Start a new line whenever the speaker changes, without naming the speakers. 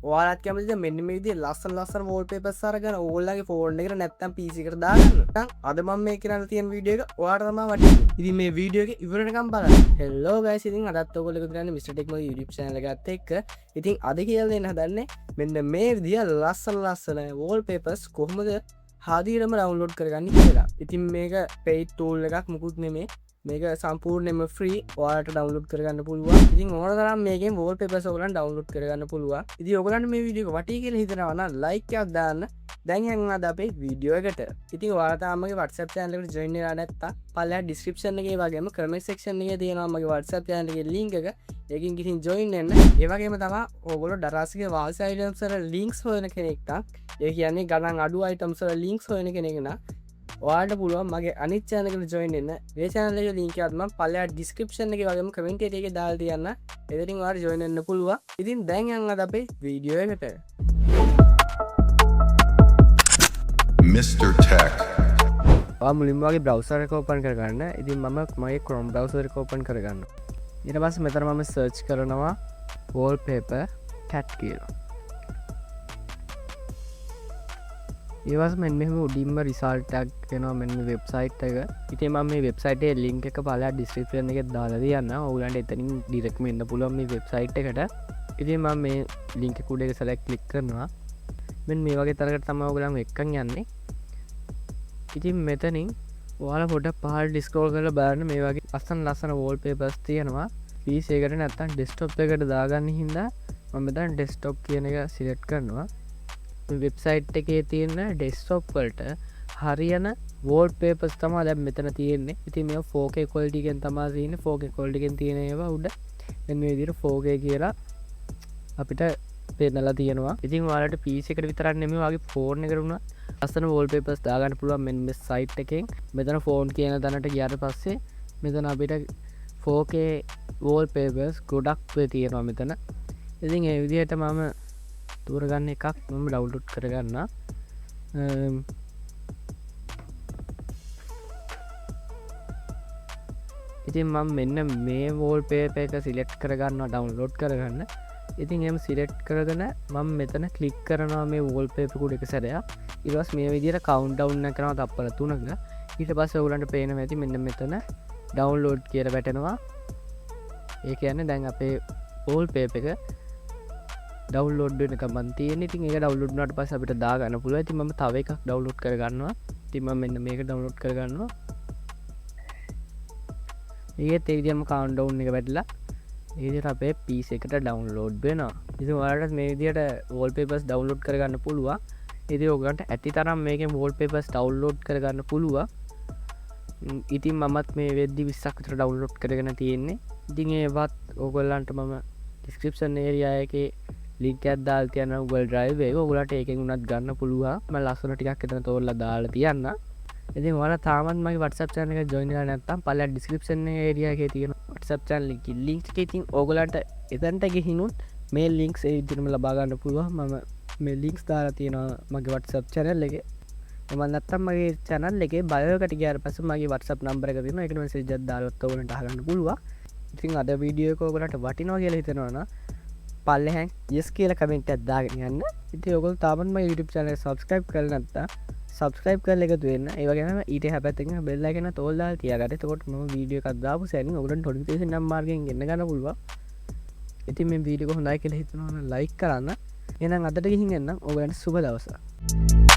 ඔයාලත් කැමතිද මෙන්න මේ විදිහේ ලස්සන වෝල්පේපර්ස් අරගෙන ඕගොල්ලන්ගේ ෆෝන් එකට නැත්නම් PC එකට දාගන්න? නැත්නම් අද මම මේ කරන්න තියෙන වීඩියෝ එක ඔයාලට තමයි වටින්නේ. ඉතින් මේ වීඩියෝ එක ඉවරනකම් බලන්න. හෙලෝ ගයිස්, ඉතින් අදත් ඔයගොල්ලෝ එකතු වෙන්නේ Mr. Tech Mo YouTube channel එකත් එක්ක. ඉතින් අද කියලා දෙන්න හදන්නේ මෙන්න මේ විදිහ ලස්සන වෝල්පේපර්ස් කොහොමද හදිරම ඩවුන්ලෝඩ් කරගන්න කියලා. ඉතින් මේක paid tool එකක් මුකුත් නෙමෙයි. මේක සම්පූර්ණයෙන්ම ෆ්‍රී. ඔයාලට ඩවුන්ලෝඩ් කරගන්න පුළුවන්. ඉතින් ඕන තරම් මේකෙන් වෝල්පේපර්ස් ඔයගලන්ට ඩවුන්ලෝඩ් කරගන්න පුළුවන්. ඉතින් ඔයගලන්ට මේ වීඩියෝ එක වටී කියලා හිතනවා නම් ලයික් එකක් දාන්න. දැන් යන්න අද අපේ වීඩියෝ එකට. ඉතින් ඔයාලා තාම මගේ WhatsApp channel එකට join වෙලා නැත්නම් පල්ලෙහා description එකේ වගේම comment section එකේ තියෙනවා මගේ WhatsApp channel එකේ link එක. ඒකින් ගිහින් join වෙන්න. ඒ වගේම තමයි ඔයගොල්ලෝ දරාසිගේ wall items වල links හොයන කෙනෙක් නම් ඒ කියන්නේ ගණන් අඩු items වල links හොයන කෙනෙක් නම් ඔයාලට පුළුවන් මගේ අනිත් channel එකට join වෙන්න. මේ channel එකේ link එකත් මම පල්ලෙහා description එකේ වගේම comment එකේ දාලා තියන්න. එතනින් ඔයාලට join වෙන්න පුළුවන්. ඉතින් දැන් යන්න අද අපේ වීඩියෝ එකට.
Mr. Tech.
මුලින්ම වගේ බ්‍රවුසර් එක ඕපන් කරගන්න. ඉතින් මම මගේ Chrome browser එක ඕපන් කරගන්න. ඊට පස්සේ මෙතන මම සර්ච් කරනවා wallpaper cat කියලා. ඒවස් මෙන් මෙම උඩින්ම රිසල්ට් එකක් එනවා මෙන්න වෙබ්සයිට් එක. ඉතින් මම මේ වෙබ්සයිට් එකේ link එක පළලා description එකේ දාලා තියන්න. ඔයගලන්ට එතනින් direct වෙන්න පුළුවන් මේ වෙබ්සයිට් එකට. ඉතින් මම මේ link එක උඩ එක select click කරනවා. මෙන්න මේ වගේ තරකට තමයි ඔයගලන් එක්කන් යන්නේ. ඉතින් මෙතනින් ඔයාලා පොඩ්ඩක් පහළට scroll කරලා බලන්න මේ වගේ ලස්සන wallpapers තියෙනවා. PC එකට නැත්නම් desktop එකට දාගන්න හින්දා මම මෙතන desktop කියන එක select කරනවා. වෙබ්සයිට් එකේ තියෙන ඩෙස්ක්ටොප් වලට හරියන වෝල්පේපර්ස් තමයි දැන් මෙතන තියෙන්නේ. ඉතින් මේක 4K quality එකෙන් තමයි තියෙන්නේ. 4K quality එකෙන් තියෙන ඒවා උඩ මෙන්න මේ විදිහට 4K කියලා අපිට පෙන්නලා තියෙනවා. ඉතින් ඔයාලට PC එකට විතරක් නෙමෙයි ඔයාගේ ෆෝන් එකට උනා ලස්සන වෝල්පේපර්ස් දාගන්න පුළුවන් මෙන්න මේ සයිට් එකෙන්. මෙතන ෆෝන් කියන තැනට ගියාට පස්සේ මෙතන අපිට 4K වෝල්පේපර්ස් ගොඩක් තියෙනවා මෙතන. ඉතින් ඒ විදිහට මම තෝරගන්න එකක් මම ඩවුන්ලෝඩ් කරගන්න. ඉතින් මම මෙන්න මේ වෝල්පේපර් එක සිලෙක්ට් කරගන්නවා ඩවුන්ලෝඩ් කරගන්න. ඉතින් එහෙම සිලෙක්ට් කරගෙන මම මෙතන ක්ලික් කරනවා මේ වෝල්පේපර් උඩ එක සැරයක්. ඊට පස්සේ මේ විදිහට කවුන්ට් ඩවුන් එක කරනවා තප්පර 3ක. ඊට පස්සේ ඔයගලන්ට පේනවා ඇති මෙන්න මෙතන ඩවුන්ලෝඩ් කියලා වැටෙනවා. ඒ කියන්නේ දැන් අපේ වෝල්පේපර් එක ඩවුන්ලෝඩ් වෙන එක මන් තියෙන්නේ. ඉතින් ඒක ඩවුන්ලෝඩ් වුණාට පස්සේ අපිට දාගන්න පුළුවන්. ඉතින් මම තව එකක් ඩවුන්ලෝඩ් කරගන්නවා. ඉතින් මම මෙන්න මේක ඩවුන්ලෝඩ් කරගන්නවා. ඒකත් ඒ විදිහම කවුන්ට්ඩවුන් එක වැටලා ඒ විදිහට අපේ PC එකට ඩවුන්ලෝඩ් වෙනවා. ඉතින් ඔයාලට මේ විදිහට වෝල්පේපර්ස් ඩවුන්ලෝඩ් කරගන්න පුළුවන්. ඉතින් ඔයගලන්ට ඇති තරම් මේකෙන් වෝල්පේපර්ස් ඩවුන්ලෝඩ් කරගන්න පුළුවන්. ඉතින් මමත් මේ වෙද්දි 20ක් විතර ඩවුන්ලෝඩ් කරගෙන තියෙන්නේ. ඉතින් ඒවත් ඔයගොල්ලන්ට මම description area එකේ link එකක් දාලා තියන්න Google Drive එක. ඔයගොල්ලන්ට ඒකෙන් උනත් ගන්න පුළුවන්. මම ලස්සන ටිකක් එතන තෝරලා දාලා තියන්න. ඉතින් ඔයාලා තාමත් මගේ WhatsApp channel එකට join වෙලා නැත්නම් පළල description area එකේ තියෙන WhatsApp channel එකේ link එක ඉතින් ඔයගොල්ලන්ට එතනට ගිහිනුත් මේ links ඒ විදිහටම ලබා ගන්න පුළුවන්. මම මේ links දාලා තියෙනවා මගේ WhatsApp channel එකේ. මම නැත්නම් මගේ channel එකේ bio එකට ගියාට පස්සේ මගේ WhatsApp number එක තියෙනවා. ඒකට message එකක් දාලත් ඔයගොල්ලන්ට අහගන්න පුළුවන්. ඉතින් අද වීඩියෝ එක ඔයගොල්ලන්ට වටිනවා කියලා හිතනවා නම් පල්ලෙහාන් yes කියලා කමෙන්ට් එකක් දාගෙන යන්න. ඉතින් ඔයගොල්ලෝ තාමත් මගේ YouTube channel එක subscribe කරලා නැත්නම් subscribe කරලා එකතු වෙන්න. ඒ වගේම ඊට හැපැත්තකින් bell icon එක තෝල් දාලා තියාගන්න. එතකොට මම වීඩියෝ එකක් දාපු සැනින් ඔයගොල්ලන්ට notification නම් මාර්ගයෙන් එන්න ගන්න පුළුවන්. ඉතින් මේ වීඩියෝ එක හොඳයි කියලා හිතනවා නම් like කරන්න. එහෙනම් අදට ගිහින් එන්න. ඔයගොල්ලන්ට සුබ දවසක්.